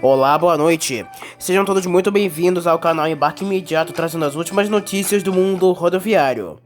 Olá, boa noite. Sejam todos muito bem-vindos ao canal Embarque Imediato, trazendo as últimas notícias do mundo rodoviário.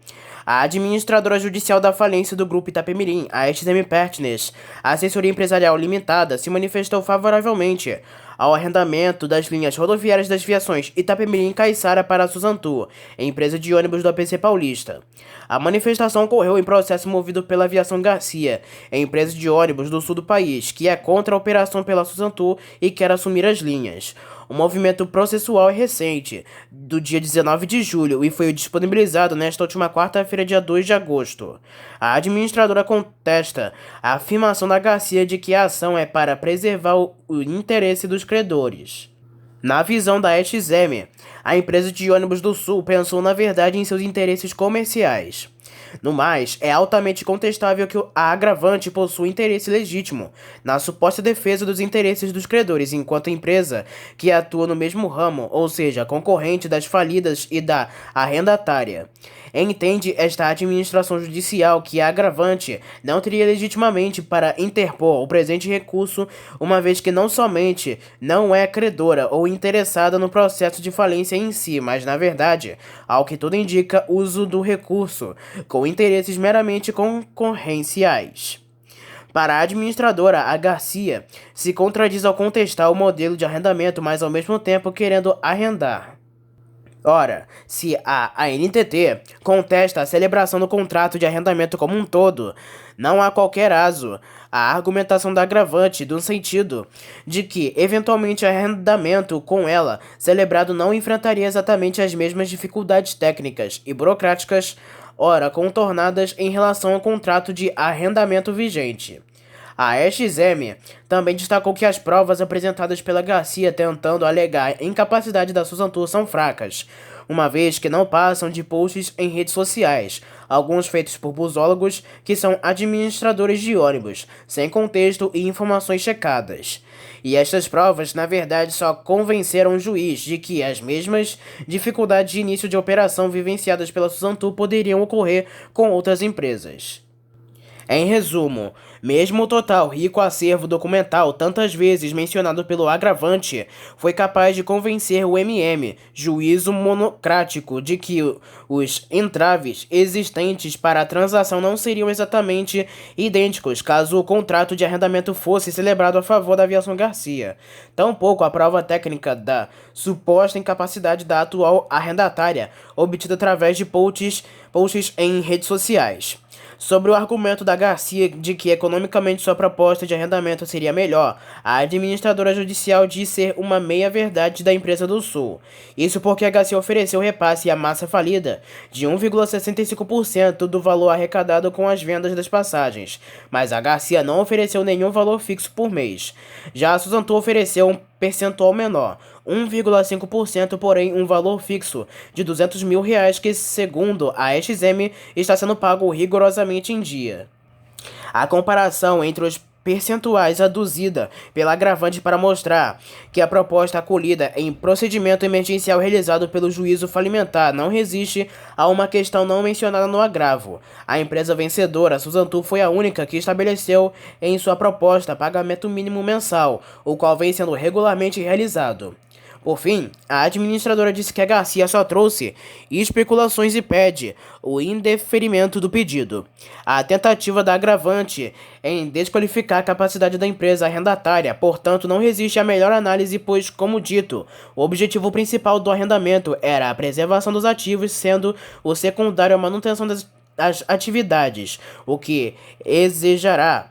A administradora judicial da falência do grupo Itapemirim, a XM Partners, a Assessoria Empresarial Limitada, se manifestou favoravelmente ao arrendamento das linhas rodoviárias das viações Itapemirim e Caiçara para a Suzantur, empresa de ônibus do APC Paulista. A manifestação ocorreu em processo movido pela Aviação Garcia, empresa de ônibus do sul do país, que é contra a operação pela Suzantur e quer assumir as linhas. O movimento processual é recente, do dia 19 de julho, e foi disponibilizado nesta última quarta-feira, dia 2 de agosto. A administradora contesta a afirmação da Garcia de que a ação é para preservar o interesse dos credores. Na visão da XM, a empresa de ônibus do Sul pensou na verdade em seus interesses comerciais. No mais, é altamente contestável que a agravante possui interesse legítimo na suposta defesa dos interesses dos credores, enquanto empresa que atua no mesmo ramo, ou seja, concorrente das falidas e da arrendatária. Entende esta administração judicial que a agravante não teria legitimamente para interpor o presente recurso, uma vez que não somente não é credora ou interessada no processo de falência em si, mas, na verdade, ao que tudo indica, uso do recurso, com interesses meramente concorrenciais. Para a administradora, a Garcia se contradiz ao contestar o modelo de arrendamento, mas ao mesmo tempo querendo arrendar. Ora, se a ANTT contesta a celebração do contrato de arrendamento como um todo, não há qualquer aso à argumentação da agravante no sentido de que, eventualmente, o arrendamento com ela celebrado não enfrentaria exatamente as mesmas dificuldades técnicas e burocráticas, ora contornadas em relação ao contrato de arrendamento vigente. A XM também destacou que as provas apresentadas pela Garcia tentando alegar a incapacidade da Suzantur são fracas, uma vez que não passam de posts em redes sociais, alguns feitos por busólogos que são administradores de ônibus, sem contexto e informações checadas. E estas provas, na verdade, só convenceram o juiz de que as mesmas dificuldades de início de operação vivenciadas pela Suzantur poderiam ocorrer com outras empresas. Em resumo, mesmo o total rico acervo documental tantas vezes mencionado pelo agravante foi capaz de convencer o MM, juízo monocrático, de que os entraves existentes para a transação não seriam exatamente idênticos caso o contrato de arrendamento fosse celebrado a favor da Aviação Garcia. Tampouco a prova técnica da suposta incapacidade da atual arrendatária, obtida através de posts em redes sociais. Sobre o argumento da Garcia de que economicamente sua proposta de arrendamento seria melhor, a administradora judicial diz ser uma meia-verdade da empresa do Sul. Isso porque a Garcia ofereceu repasse à massa falida de 1,65% do valor arrecadado com as vendas das passagens, mas a Garcia não ofereceu nenhum valor fixo por mês. Já a Suzantur ofereceu um percentual menor, 1,5%, porém um valor fixo de R$200 mil que, segundo a XM, está sendo pago rigorosamente em dia. A comparação entre os percentuais aduzida pela agravante para mostrar que a proposta acolhida em procedimento emergencial realizado pelo juízo falimentar não resiste a uma questão não mencionada no agravo. A empresa vencedora, a Suzantur, foi a única que estabeleceu em sua proposta pagamento mínimo mensal, o qual vem sendo regularmente realizado. Por fim, a administradora disse que a Garcia só trouxe especulações e pede o indeferimento do pedido. A tentativa da agravante em desqualificar a capacidade da empresa arrendatária, portanto, não resiste à melhor análise, pois, como dito, o objetivo principal do arrendamento era a preservação dos ativos, sendo o secundário a manutenção das atividades, o que exigiria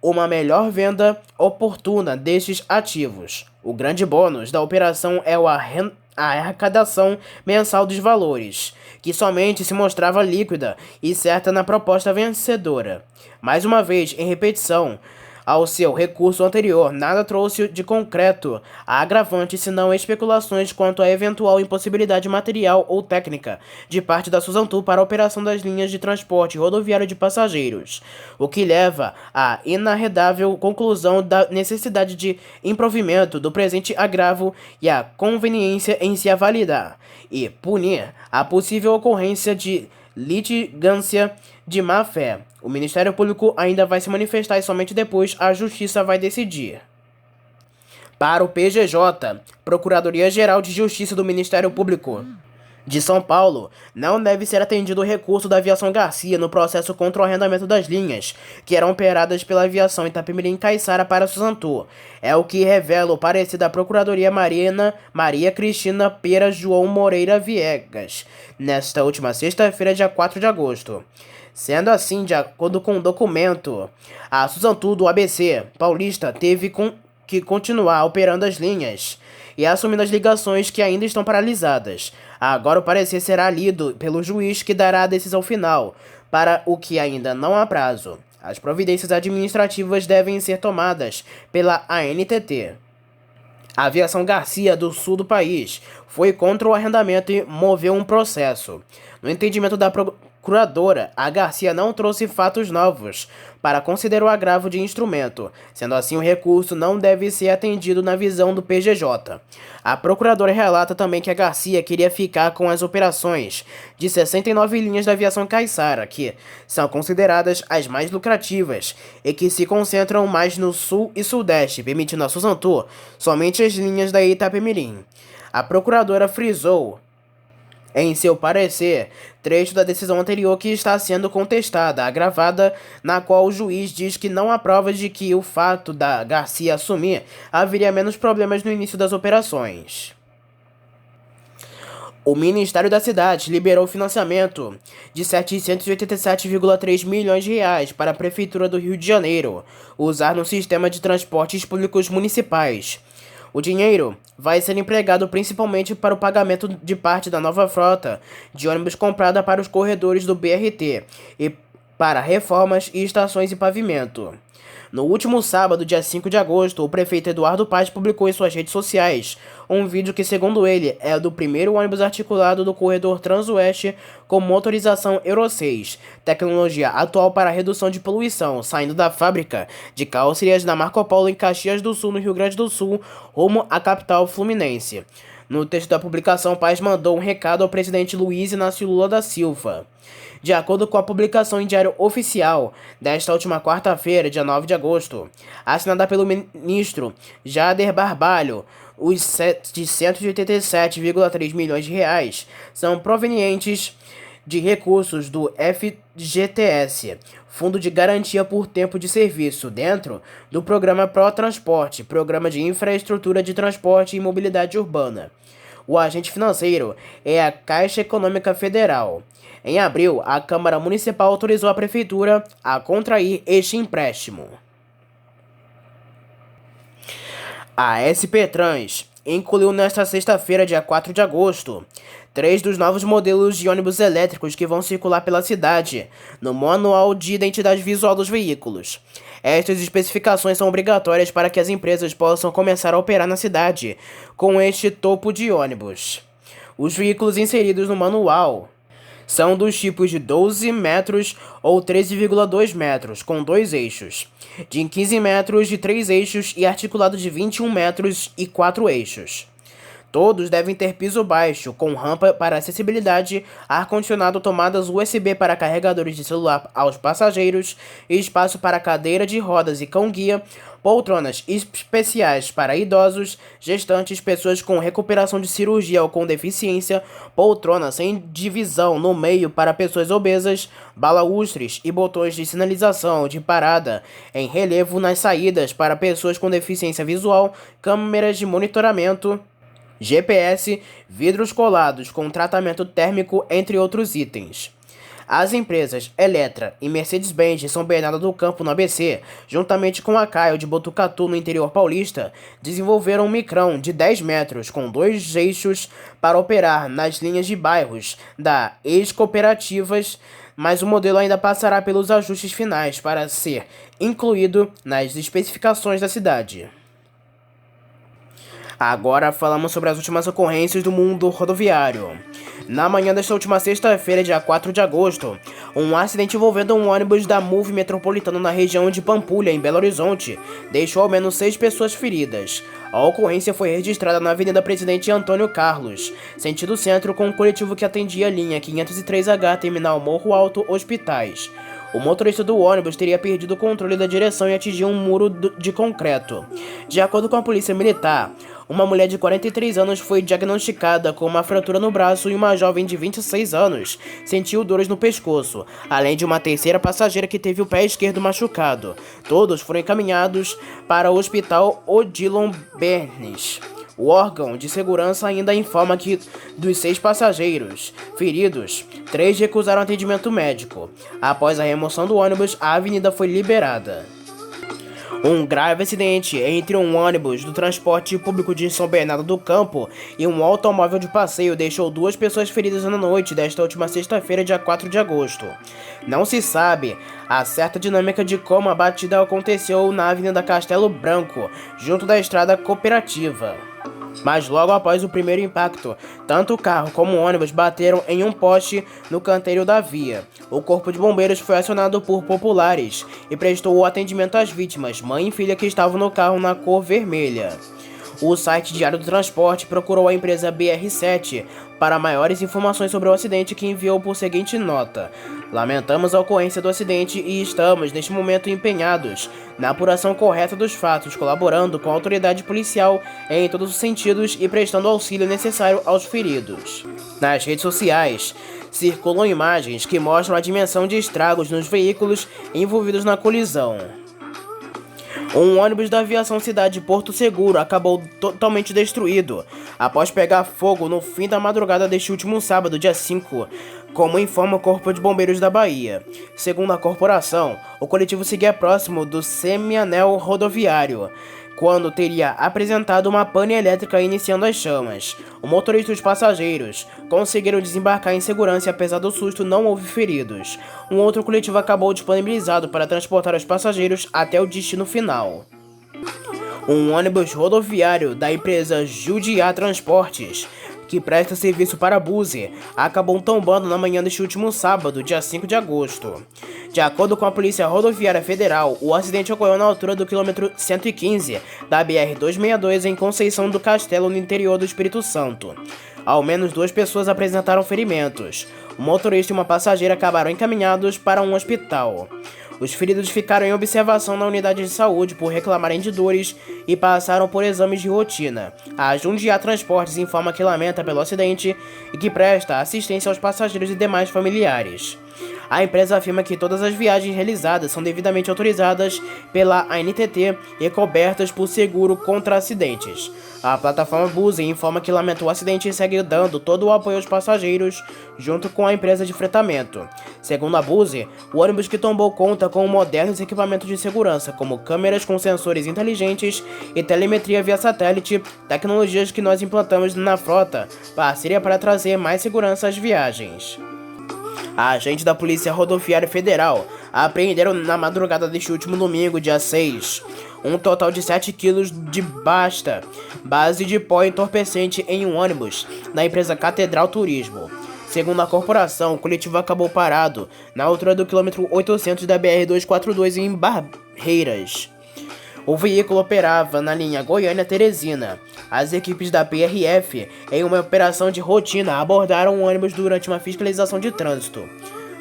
uma melhor venda oportuna destes ativos. O grande bônus da operação é a arrecadação mensal dos valores, que somente se mostrava líquida e certa na proposta vencedora. Mais uma vez, em repetição, ao seu recurso anterior, nada trouxe de concreto a agravante senão especulações quanto à eventual impossibilidade material ou técnica de parte da Suzantu para a operação das linhas de transporte rodoviário de passageiros, o que leva à inarredável conclusão da necessidade de improvimento do presente agravo e a conveniência em se avaliar e punir a possível ocorrência de litigância de má-fé. O Ministério Público ainda vai se manifestar e somente depois a Justiça vai decidir. Para o PGJ, Procuradoria-Geral de Justiça do Ministério Público de São Paulo, não deve ser atendido o recurso da Aviação Garcia no processo contra o arrendamento das linhas, que eram operadas pela Aviação Itapemirim-Caiçara para Suzantu. É o que revela o parecer da Procuradoria Maria Cristina Pera João Moreira Viegas, nesta última sexta-feira, dia 4 de agosto. Sendo assim, de acordo com o documento, a Suzantu do ABC Paulista teve que continuar operando as linhas e assumindo as ligações que ainda estão paralisadas. Agora o parecer será lido pelo juiz que dará a decisão final, para o que ainda não há prazo. As providências administrativas devem ser tomadas pela ANTT. A Aviação Garcia, do sul do país, foi contra o arrendamento e moveu um processo. No entendimento da procuradora, a Garcia não trouxe fatos novos para considerar o agravo de instrumento. Sendo assim, o recurso não deve ser atendido na visão do PGJ. A procuradora relata também que a Garcia queria ficar com as operações de 69 linhas da Aviação Caiçara, que são consideradas as mais lucrativas e que se concentram mais no sul e sudeste, permitindo a Suzantu somente as linhas da Itapemirim. A procuradora frisou em seu parecer, trecho da decisão anterior que está sendo contestada, agravada, na qual o juiz diz que não há provas de que o fato da Garcia assumir haveria menos problemas no início das operações. O Ministério da Cidade liberou financiamento de 787,3 milhões de reais para a Prefeitura do Rio de Janeiro usar no sistema de transportes públicos municipais. O dinheiro vai ser empregado principalmente para o pagamento de parte da nova frota de ônibus comprada para os corredores do BRT e para reformas e estações e pavimento. No último sábado, dia 5 de agosto, o prefeito Eduardo Paes publicou em suas redes sociais um vídeo que, segundo ele, é do primeiro ônibus articulado do corredor Transoeste com motorização Euro 6, tecnologia atual para redução de poluição, saindo da fábrica de carrocerias da Marco Polo em Caxias do Sul, no Rio Grande do Sul, rumo à capital fluminense. No texto da publicação, Paes mandou um recado ao presidente Luiz Inácio Lula da Silva. De acordo com a publicação em Diário Oficial desta última quarta-feira, dia 9 de agosto, assinada pelo ministro Jader Barbalho, os 787,3 milhões de reais são provenientes de recursos do FGTS, Fundo de Garantia por Tempo de Serviço, dentro do Programa Pró-Transporte, Programa de Infraestrutura de Transporte e Mobilidade Urbana. O agente financeiro é a Caixa Econômica Federal. Em abril, a Câmara Municipal autorizou a Prefeitura a contrair este empréstimo. A SP Trans incluiu nesta sexta-feira, dia 4 de agosto, 3 dos novos modelos de ônibus elétricos que vão circular pela cidade, no Manual de Identidade Visual dos Veículos. Estas especificações são obrigatórias para que as empresas possam começar a operar na cidade com este tipo de ônibus. Os veículos inseridos no manual são dos tipos de 12 metros ou 13,2 metros, com 2 eixos, de 15 metros de 3 eixos e articulado de 21 metros e 4 eixos. Todos devem ter piso baixo, com rampa para acessibilidade, ar-condicionado, tomadas USB para carregadores de celular aos passageiros, espaço para cadeira de rodas e cão-guia, poltronas especiais para idosos, gestantes, pessoas com recuperação de cirurgia ou com deficiência, poltrona sem divisão no meio para pessoas obesas, balaústres e botões de sinalização de parada em relevo nas saídas para pessoas com deficiência visual, câmeras de monitoramento, GPS, vidros colados com tratamento térmico, entre outros itens. As empresas Eletra e Mercedes-Benz de São Bernardo do Campo, no ABC, juntamente com a Caio de Botucatu, no interior paulista, desenvolveram um micrão de 10 metros com 2 eixos para operar nas linhas de bairros da ex-cooperativas mas o modelo ainda passará pelos ajustes finais para ser incluído nas especificações da cidade. Agora falamos sobre as últimas ocorrências do mundo rodoviário. Na manhã desta última sexta-feira, dia 4 de agosto, um acidente envolvendo um ônibus da MOVE Metropolitano na região de Pampulha, em Belo Horizonte, deixou ao menos 6 pessoas feridas. A ocorrência foi registrada na Avenida Presidente Antônio Carlos, sentido centro, com um coletivo que atendia a linha 503H, terminal Morro Alto Hospitais. O motorista do ônibus teria perdido o controle da direção e atingiu um muro de concreto. De acordo com a polícia militar, uma mulher de 43 anos foi diagnosticada com uma fratura no braço e uma jovem de 26 anos sentiu dores no pescoço, além de uma terceira passageira que teve o pé esquerdo machucado. Todos foram encaminhados para o Hospital Odilon Bernes. O órgão de segurança ainda informa que, dos 6 passageiros feridos, 3 recusaram atendimento médico. Após a remoção do ônibus, a avenida foi liberada. Um grave acidente entre um ônibus do transporte público de São Bernardo do Campo e um automóvel de passeio deixou 2 pessoas feridas na noite desta última sexta-feira, dia 4 de agosto. Não se sabe a certa dinâmica de como a batida aconteceu na Avenida Castelo Branco, junto da Estrada Cooperativa. Mas logo após o primeiro impacto, tanto o carro como o ônibus bateram em um poste no canteiro da via. O corpo de bombeiros foi acionado por populares e prestou o atendimento às vítimas, mãe e filha que estavam no carro na cor vermelha. O site Diário do Transporte procurou a empresa BR7 para maiores informações sobre o acidente, que enviou por seguinte nota: lamentamos a ocorrência do acidente e estamos, neste momento, empenhados na apuração correta dos fatos, colaborando com a autoridade policial em todos os sentidos e prestando o auxílio necessário aos feridos. Nas redes sociais, circulam imagens que mostram a dimensão de estragos nos veículos envolvidos na colisão. Um ônibus da Aviação Cidade Porto Seguro acabou totalmente destruído após pegar fogo no fim da madrugada deste último sábado, dia 5, como informa o Corpo de Bombeiros da Bahia. Segundo a corporação, o coletivo seguia próximo do semianel rodoviário, quando teria apresentado uma pane elétrica iniciando as chamas. O motorista e os passageiros conseguiram desembarcar em segurança e, apesar do susto, não houve feridos. Um outro coletivo acabou disponibilizado para transportar os passageiros até o destino final. Um ônibus rodoviário da empresa Judiá Transportes, que presta serviço para Búzios, acabou tombando na manhã deste último sábado, dia 5 de agosto. De acordo com a Polícia Rodoviária Federal, o acidente ocorreu na altura do quilômetro 115 da BR-262 em Conceição do Castelo, no interior do Espírito Santo. Ao menos 2 pessoas apresentaram ferimentos. O motorista e uma passageira acabaram encaminhados para um hospital. Os feridos ficaram em observação na unidade de saúde por reclamarem de dores e passaram por exames de rotina. A Jundiá Transportes informa que lamenta pelo acidente e que presta assistência aos passageiros e demais familiares. A empresa afirma que todas as viagens realizadas são devidamente autorizadas pela ANTT e cobertas por seguro contra acidentes. A plataforma Búzios informa que lamenta o acidente e segue dando todo o apoio aos passageiros, junto com a empresa de fretamento. Segundo a Búzios, o ônibus que tombou conta com modernos equipamentos de segurança, como câmeras com sensores inteligentes e telemetria via satélite, tecnologias que nós implantamos na frota, parceria para trazer mais segurança às viagens. Agentes da Polícia Rodoviária Federal apreenderam na madrugada deste último domingo, dia 6, um total de 7 quilos de base de pó entorpecente em um ônibus da empresa Catedral Turismo. Segundo a corporação, o coletivo acabou parado na altura do quilômetro 800 da BR-242 em Barreiras. O veículo operava na linha Goiânia-Teresina. As equipes da PRF, em uma operação de rotina, abordaram o ônibus durante uma fiscalização de trânsito.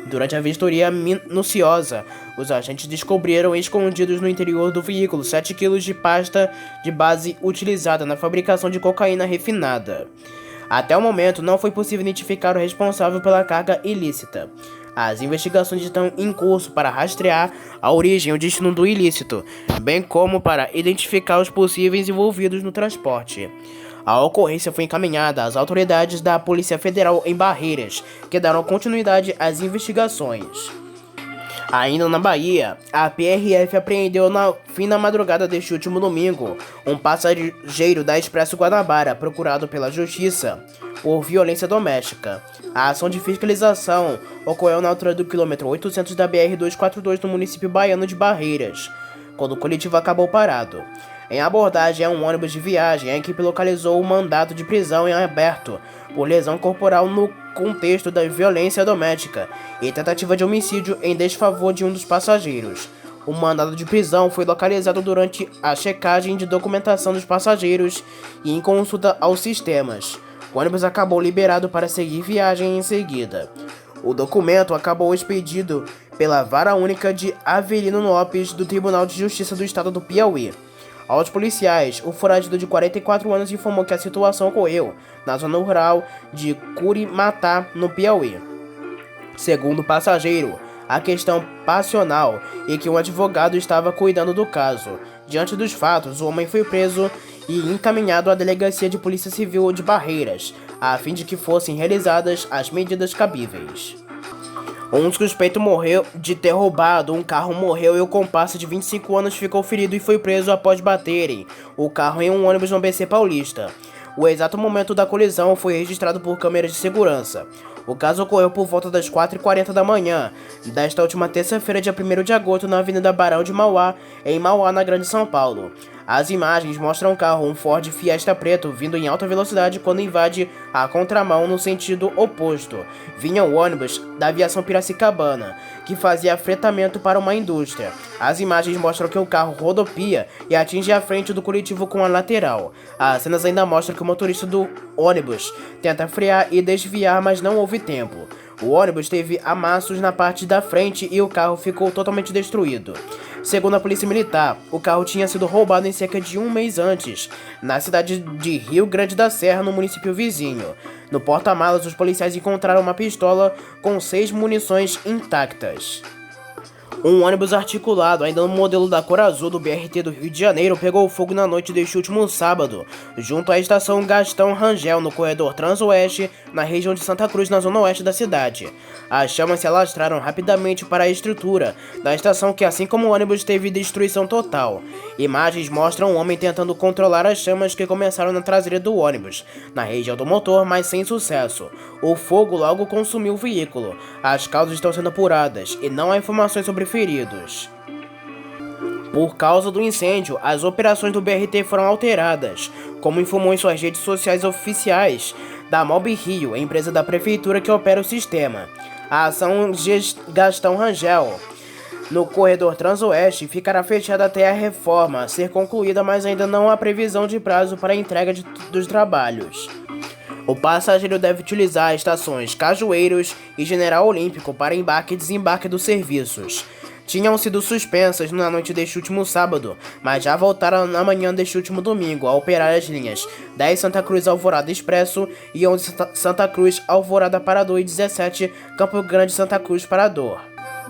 Durante a vistoria minuciosa, os agentes descobriram escondidos no interior do veículo 7 kg de pasta de base utilizada na fabricação de cocaína refinada. Até o momento, não foi possível identificar o responsável pela carga ilícita. As investigações estão em curso para rastrear a origem e o destino do ilícito, bem como para identificar os possíveis envolvidos no transporte. A ocorrência foi encaminhada às autoridades da Polícia Federal em Barreiras, que darão continuidade às investigações. Ainda na Bahia, a PRF apreendeu no fim da madrugada deste último domingo um passageiro da Expresso Guanabara procurado pela Justiça por violência doméstica. A ação de fiscalização ocorreu na altura do quilômetro 800 da BR-242 no município baiano de Barreiras, quando o coletivo acabou parado. Em abordagem a um ônibus de viagem, a equipe localizou o mandado de prisão em aberto por lesão corporal no contexto da violência doméstica e tentativa de homicídio em desfavor de um dos passageiros. O mandado de prisão foi localizado durante a checagem de documentação dos passageiros e em consulta aos sistemas. O ônibus acabou liberado para seguir viagem em seguida. O documento acabou expedido pela Vara Única de Avelino Lopes do Tribunal de Justiça do Estado do Piauí. Aos policiais, o foragido de 44 anos informou que a situação ocorreu na zona rural de Curimatá, no Piauí. Segundo o passageiro, a questão passional e que um advogado estava cuidando do caso. Diante dos fatos, o homem foi preso e encaminhado à Delegacia de Polícia Civil de Barreiras, a fim de que fossem realizadas as medidas cabíveis. Um suspeito morreu de ter roubado um carro, morreu e o comparsa de 25 anos ficou ferido e foi preso após baterem o carro em um ônibus no ABC Paulista. O exato momento da colisão foi registrado por câmeras de segurança. O caso ocorreu por volta das 4h40 da manhã desta última terça-feira, dia 1º de agosto, na Avenida Barão de Mauá, em Mauá, na Grande São Paulo. As imagens mostram um carro, um Ford Fiesta preto, vindo em alta velocidade quando invade a contramão no sentido oposto. Vinha o ônibus da aviação Piracicabana, que fazia fretamento para uma indústria. As imagens mostram que o carro rodopia e atinge a frente do coletivo com a lateral. As cenas ainda mostram que o motorista do ônibus tenta frear e desviar, mas não houve tempo. O ônibus teve amassos na parte da frente e o carro ficou totalmente destruído. Segundo a Polícia Militar, o carro tinha sido roubado em cerca de um mês antes, na cidade de Rio Grande da Serra, no município vizinho. No porta-malas, os policiais encontraram uma pistola com 6 munições intactas. Um ônibus articulado, ainda no modelo da cor azul do BRT do Rio de Janeiro, pegou fogo na noite deste último sábado, junto à estação Gastão Rangel, no corredor Transoeste, na região de Santa Cruz, na zona oeste da cidade. As chamas se alastraram rapidamente para a estrutura da estação, que, assim como o ônibus, teve destruição total. Imagens mostram um homem tentando controlar as chamas que começaram na traseira do ônibus, na região do motor, mas sem sucesso. O fogo logo consumiu o veículo. As causas estão sendo apuradas e não há informações sobre feridos. Por causa do incêndio, as operações do BRT foram alteradas, como informou em suas redes sociais oficiais da Mob Rio, a empresa da prefeitura que opera o sistema. A ação Gastão Rangel, no corredor Transoeste, ficará fechada até a reforma ser concluída, mas ainda não há previsão de prazo para a entrega dos trabalhos. O passageiro deve utilizar as estações Cajueiros e General Olímpico para embarque e desembarque dos serviços. Tinham sido suspensas na noite deste último sábado, mas já voltaram na manhã deste último domingo a operar as linhas 10 Santa Cruz Alvorada Expresso e 11 Santa Cruz Alvorada Parador e 17 Campo Grande Santa Cruz Parador.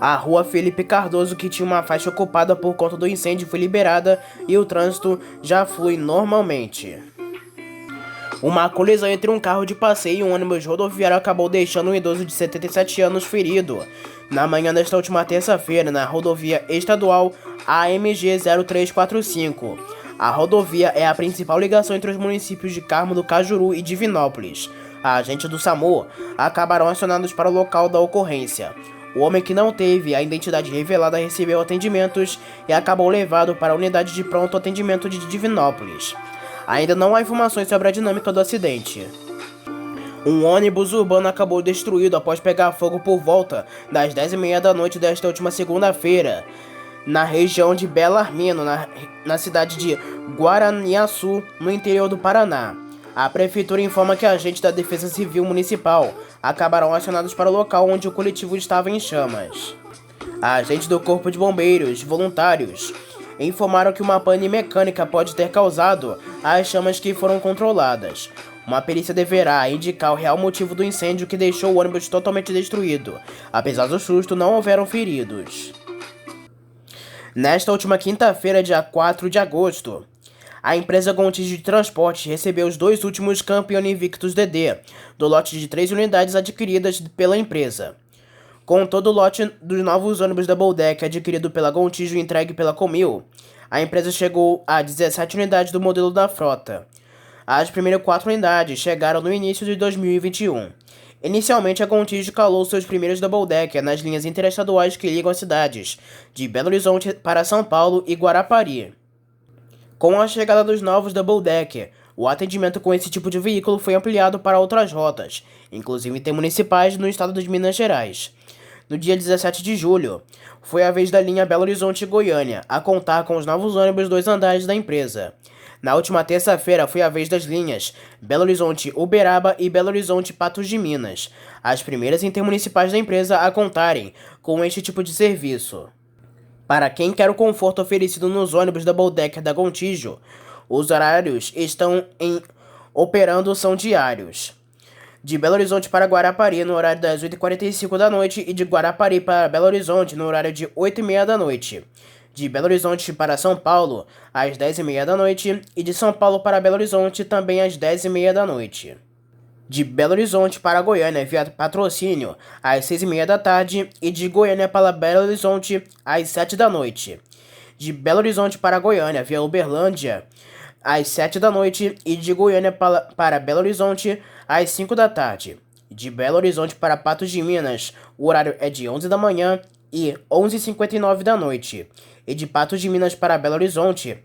A rua Felipe Cardoso, que tinha uma faixa ocupada por conta do incêndio, foi liberada e o trânsito já flui normalmente. Uma colisão entre um carro de passeio e um ônibus rodoviário acabou deixando um idoso de 77 anos ferido na manhã desta última terça-feira, na rodovia estadual AMG 0345. A rodovia é a principal ligação entre os municípios de Carmo do Cajuru e Divinópolis. Agentes do SAMU acabaram acionados para o local da ocorrência. O homem, que não teve a identidade revelada, recebeu atendimentos e acabou levado para a unidade de pronto atendimento de Divinópolis. Ainda não há informações sobre a dinâmica do acidente. Um ônibus urbano acabou destruído após pegar fogo por volta das 10h30 da noite desta última segunda-feira, na região de Belarmino, na cidade de Guaraniaçu, no interior do Paraná. A prefeitura informa que agentes da Defesa Civil Municipal acabaram acionados para o local onde o coletivo estava em chamas. Agentes do Corpo de Bombeiros voluntários informaram que uma pane mecânica pode ter causado as chamas, que foram controladas. Uma perícia deverá indicar o real motivo do incêndio que deixou o ônibus totalmente destruído. Apesar do susto, não houveram feridos. Nesta última quinta-feira, dia 4 de agosto, a empresa Gontijo de Transportes recebeu os 2 últimos Campione Invictus DD, do lote de 3 unidades adquiridas pela empresa. Com todo o lote dos novos ônibus Double Deck adquirido pela Gontijo e entregue pela Comil, a empresa chegou a 17 unidades do modelo da frota. As primeiras 4 unidades chegaram no início de 2021. Inicialmente, a Gontijo calou seus primeiros Double Decker nas linhas interestaduais que ligam as cidades de Belo Horizonte para São Paulo e Guarapari. Com a chegada dos novos Double Decker, o atendimento com esse tipo de veículo foi ampliado para outras rotas, inclusive intermunicipais no estado de Minas Gerais. No dia 17 de julho, foi a vez da linha Belo Horizonte-Goiânia a contar com os novos ônibus 2 andares da empresa. Na última terça-feira foi a vez das linhas Belo Horizonte-Uberaba e Belo Horizonte-Patos de Minas, as primeiras intermunicipais da empresa a contarem com este tipo de serviço. Para quem quer o conforto oferecido nos ônibus Double Decker da Gontijo, os horários operando são diários. De Belo Horizonte para Guarapari no horário das 8h45 da noite e de Guarapari para Belo Horizonte no horário de 8h30 da noite. De Belo Horizonte para São Paulo às 10h30 da noite e de São Paulo para Belo Horizonte também às 10h30 da noite. De Belo Horizonte para Goiânia via Patrocínio às 6h30 da tarde e de Goiânia para Belo Horizonte às 7 da noite. De Belo Horizonte para Goiânia via Uberlândia às 7 da noite e de Goiânia para Belo Horizonte às 5 da tarde. De Belo Horizonte para Patos de Minas, o horário é de 11 da manhã e 11h59 da noite. E de Patos de Minas para Belo Horizonte,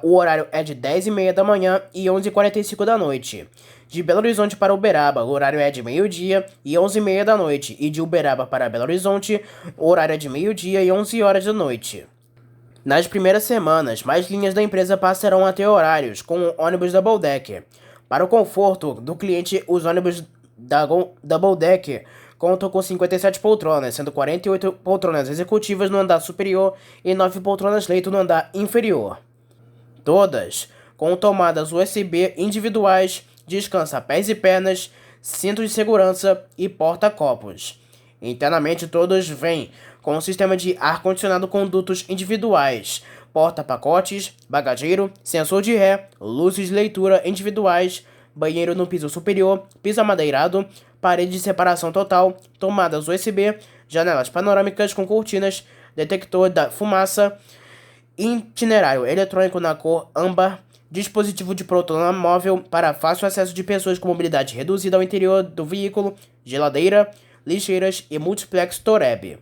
o horário é de 10h30 da manhã e 11h45 da noite. De Belo Horizonte para Uberaba, o horário é de meio-dia e 11h30 da noite. E de Uberaba para Belo Horizonte, o horário é de meio-dia e 11 horas da noite. Nas primeiras semanas, mais linhas da empresa passarão a ter horários com ônibus Double Decker. Para o conforto do cliente, os ônibus da Double Decker contam com 57 poltronas, sendo 48 poltronas executivas no andar superior e 9 poltronas leito no andar inferior. Todas com tomadas USB individuais, descansa-pés e pernas, cinto de segurança e porta-copos. Internamente, todos vêm com um sistema de ar-condicionado com dutos individuais, porta-pacotes, bagageiro, sensor de ré, luzes de leitura individuais, banheiro no piso superior, piso amadeirado, parede de separação total, tomadas USB, janelas panorâmicas com cortinas, detector da fumaça, itinerário eletrônico na cor âmbar, dispositivo de poltrona móvel para fácil acesso de pessoas com mobilidade reduzida ao interior do veículo, geladeira, lixeiras e multiplex Toreb.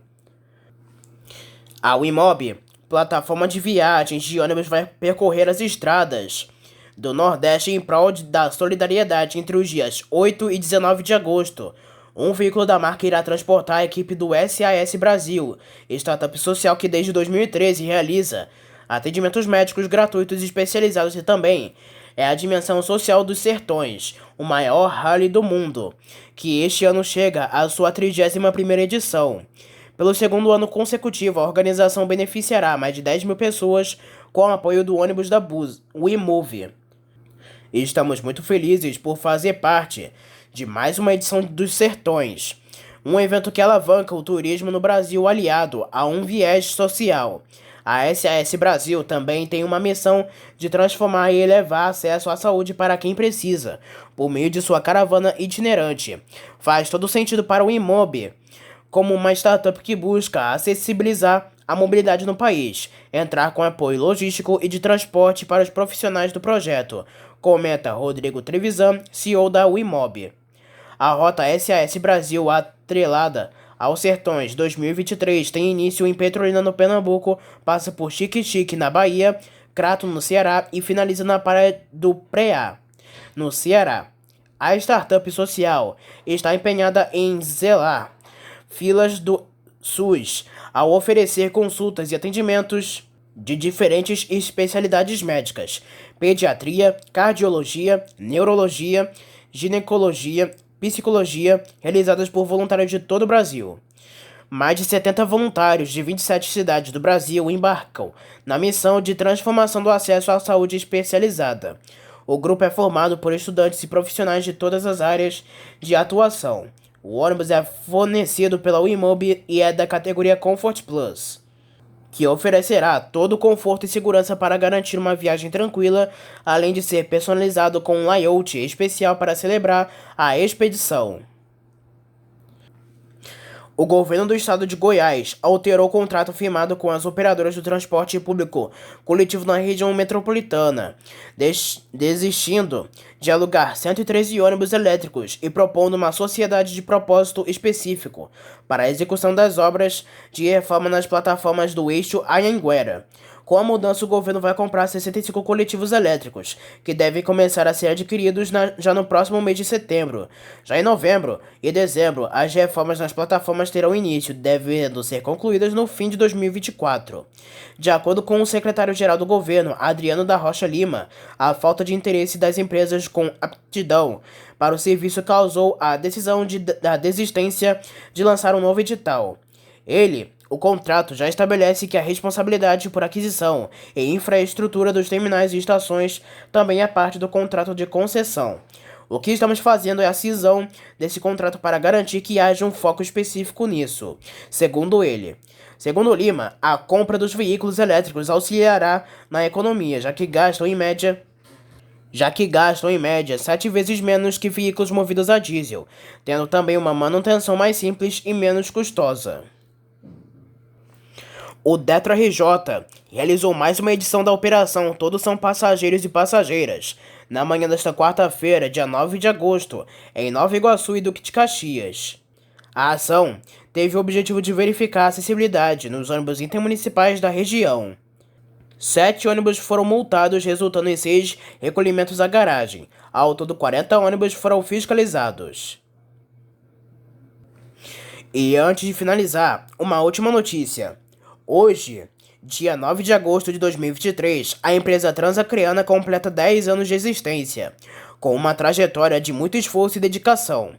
A Wimob, plataforma de viagens de ônibus, vai percorrer as estradas do Nordeste em prol da solidariedade entre os dias 8 e 19 de agosto. Um veículo da marca irá transportar a equipe do SAS Brasil, startup social que desde 2013 realiza atendimentos médicos gratuitos e especializados e também é a Dimensão Social dos Sertões, o maior rally do mundo, que este ano chega à sua 31ª edição. Pelo segundo ano consecutivo, a organização beneficiará mais de 10 mil pessoas com o apoio do ônibus da Bus, WeMove. Estamos muito felizes por fazer parte de mais uma edição dos Sertões, um evento que alavanca o turismo no Brasil aliado a um viés social. A SAS Brasil também tem uma missão de transformar e elevar acesso à saúde para quem precisa, por meio de sua caravana itinerante. Faz todo sentido para o Imob, como uma startup que busca acessibilizar a mobilidade no país, entrar com apoio logístico e de transporte para os profissionais do projeto, comenta Rodrigo Trevisan, CEO da Wimob. A rota SAS Brasil, atrelada aos Sertões 2023, tem início em Petrolina, no Pernambuco, passa por Xique-Xique, na Bahia, Crato, no Ceará e finaliza na Praia do Preá, no Ceará. A startup social está empenhada em zelar filas do SUS ao oferecer consultas e atendimentos de diferentes especialidades médicas: pediatria, cardiologia, neurologia, ginecologia, psicologia, realizadas por voluntários de todo o Brasil. Mais de 70 voluntários de 27 cidades do Brasil embarcam na missão de transformação do acesso à saúde especializada. O grupo é formado por estudantes e profissionais de todas as áreas de atuação. O ônibus é fornecido pela Wimob e é da categoria Comfort Plus, que oferecerá todo o conforto e segurança para garantir uma viagem tranquila, além de ser personalizado com um layout especial para celebrar a expedição. O governo do estado de Goiás alterou o contrato firmado com as operadoras do transporte público coletivo na região metropolitana, desistindo de alugar 113 ônibus elétricos e propondo uma sociedade de propósito específico para a execução das obras de reforma nas plataformas do eixo Anhanguera. Com a mudança, o governo vai comprar 65 coletivos elétricos, que devem começar a ser adquiridos já no próximo mês de setembro. Já em novembro e dezembro, as reformas nas plataformas terão início, devendo ser concluídas no fim de 2024. De acordo com o secretário-geral do governo, Adriano da Rocha Lima, a falta de interesse das empresas com aptidão para o serviço causou a decisão da desistência de lançar um novo edital. O contrato já estabelece que a responsabilidade por aquisição e infraestrutura dos terminais e estações também é parte do contrato de concessão. O que estamos fazendo é a cisão desse contrato para garantir que haja um foco específico nisso, segundo ele. Segundo Lima, a compra dos veículos elétricos auxiliará na economia, já que gastam em média 7 vezes menos que veículos movidos a diesel, tendo também uma manutenção mais simples e menos custosa. O DetroRJ realizou mais uma edição da operação Todos São Passageiros e Passageiras, na manhã desta quarta-feira, dia 9 de agosto, em Nova Iguaçu e Duque de Caxias. A ação teve o objetivo de verificar a acessibilidade nos ônibus intermunicipais da região. 7 ônibus foram multados, resultando em 6 recolhimentos à garagem. Ao todo, 40 ônibus foram fiscalizados. E antes de finalizar, uma última notícia. Hoje, dia 9 de agosto de 2023, a empresa Transacreana completa 10 anos de existência, com uma trajetória de muito esforço e dedicação.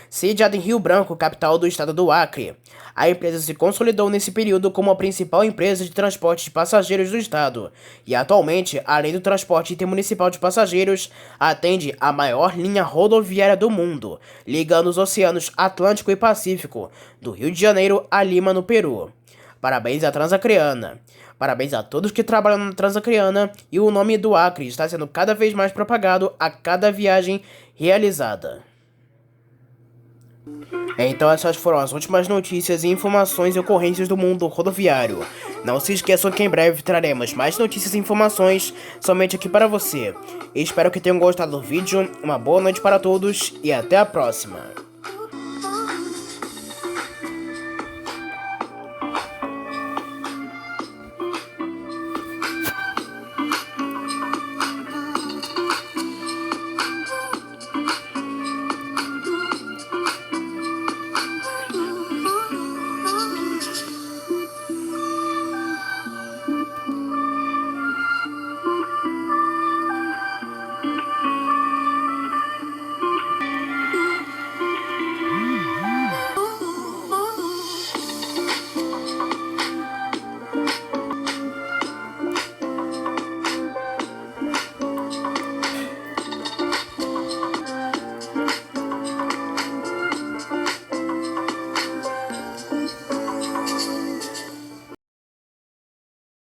Sediada em Rio Branco, capital do estado do Acre, a empresa se consolidou nesse período como a principal empresa de transporte de passageiros do estado e atualmente, além do transporte intermunicipal de passageiros, atende a maior linha rodoviária do mundo, ligando os oceanos Atlântico e Pacífico, do Rio de Janeiro a Lima, no Peru. Parabéns à Transacreana. Parabéns a todos que trabalham na Transacreana e o nome do Acre está sendo cada vez mais propagado a cada viagem realizada. Então essas foram as últimas notícias e informações e ocorrências do mundo rodoviário. Não se esqueçam que em breve traremos mais notícias e informações somente aqui para você. Espero que tenham gostado do vídeo, uma boa noite para todos e até a próxima.